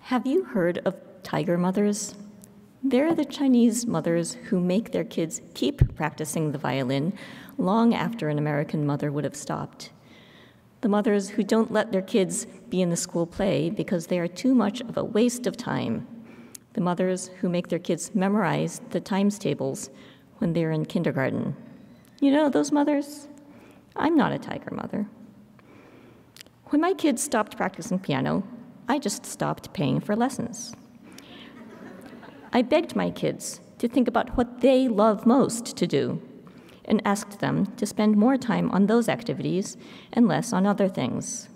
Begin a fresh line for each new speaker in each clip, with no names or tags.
Have you heard of tiger mothers? They're the Chinese mothers who make their kids keep practicing the violin long after an American mother would have stopped. The mothers who don't let their kids be in the school play because they are too much of a waste of time. The mothers who make their kids memorize the times tables when they're in kindergarten. You know those mothers? I'm not a tiger mother. When my kids stopped practicing piano, I just stopped paying for lessons. I begged my kids to think about what they love most to do and asked them to spend more time on those activities and less on other things.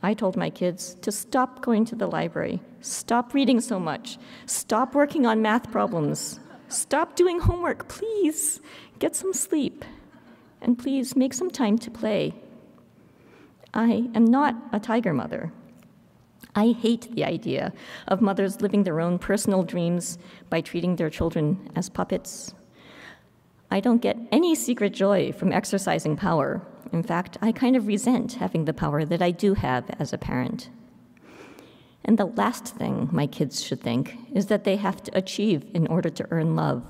I told my kids to stop going to the library, stop reading so much, stop working on math problems, stop doing homework, please, get some sleep, and please make some time to play. I am not a tiger mother. I hate the idea of mothers living their own personal dreams by treating their children as puppets. I don't get any secret joy from exercising power. In fact, I kind of resent having the power that I do have as a parent. And the last thing my kids should think is that they have to achieve in order to earn love.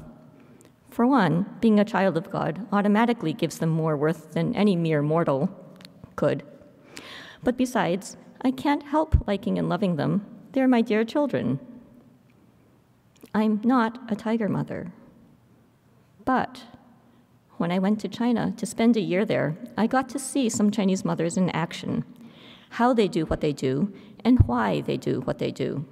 For one, being a child of God automatically gives them more worth than any mere mortal could. But besides, I can't help liking and loving them. They're my dear children. I'm not a tiger mother. But when I went to China to spend a year there, I got to see some Chinese mothers in action, how they do what they do, and why they do what they do.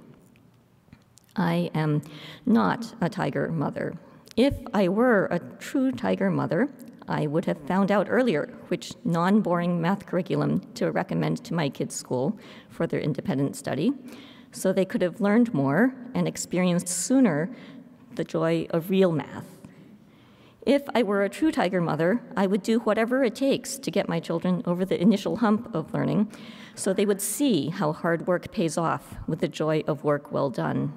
I am not a tiger mother. If I were a true tiger mother, I would have found out earlier which non-boring math curriculum to recommend to my kids' school for their independent study, so they could have learned more and experienced sooner the joy of real math. If I were a true tiger mother, I would do whatever it takes to get my children over the initial hump of learning so they would see how hard work pays off with the joy of work well done.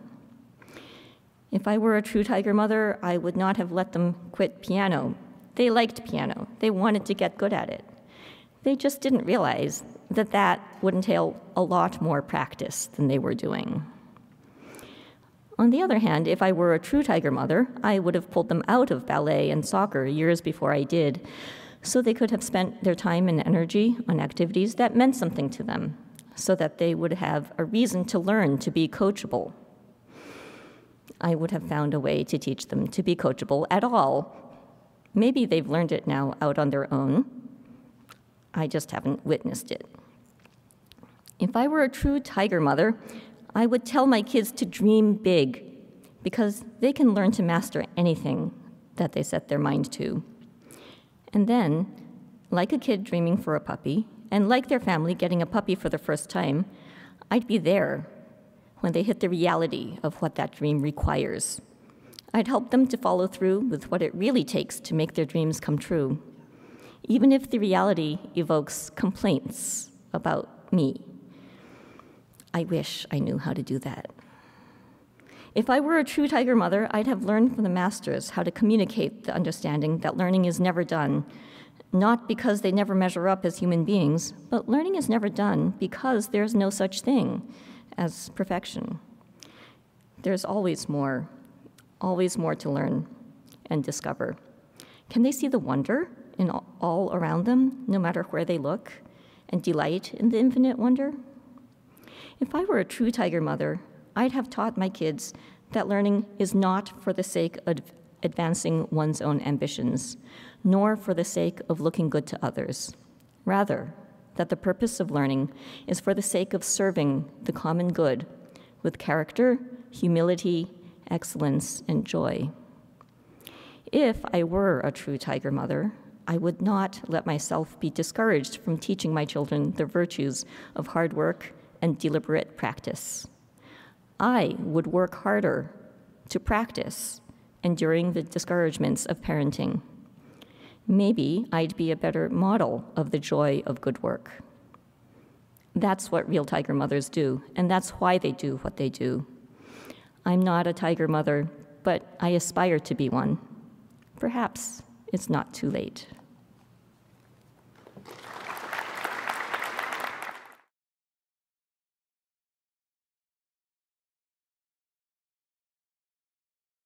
If I were a true tiger mother, I would not have let them quit piano. They liked piano. They wanted to get good at it. They just didn't realize that that would entail a lot more practice than they were doing. On the other hand, if I were a true tiger mother, I would have pulled them out of ballet and soccer years before I did, so they could have spent their time and energy on activities that meant something to them, so that they would have a reason to learn to be coachable. I would have found a way to teach them to be coachable at all. Maybe they've learned it now out on their own. I just haven't witnessed it. If I were a true tiger mother, I would tell my kids to dream big, because they can learn to master anything that they set their mind to. And then, like a kid dreaming for a puppy, and like their family getting a puppy for the first time, I'd be there when they hit the reality of what that dream requires. I'd help them to follow through with what it really takes to make their dreams come true, even if the reality evokes complaints about me. I wish I knew how to do that. If I were a true tiger mother, I'd have learned from the masters how to communicate the understanding that learning is never done, not because they never measure up as human beings, but learning is never done because there's no such thing as perfection. There's always more to learn and discover. Can they see the wonder in all around them, no matter where they look, and delight in the infinite wonder? If I were a true tiger mother, I'd have taught my kids that learning is not for the sake of advancing one's own ambitions, nor for the sake of looking good to others. Rather, that the purpose of learning is for the sake of serving the common good with character, humility, excellence, and joy. If I were a true tiger mother, I would not let myself be discouraged from teaching my children the virtues of hard work and deliberate practice. I would work harder to practice enduring the discouragements of parenting. Maybe I'd be a better model of the joy of good work. That's what real tiger mothers do, and that's why they do what they do. I'm not a tiger mother, but I aspire to be one. Perhaps it's not too late.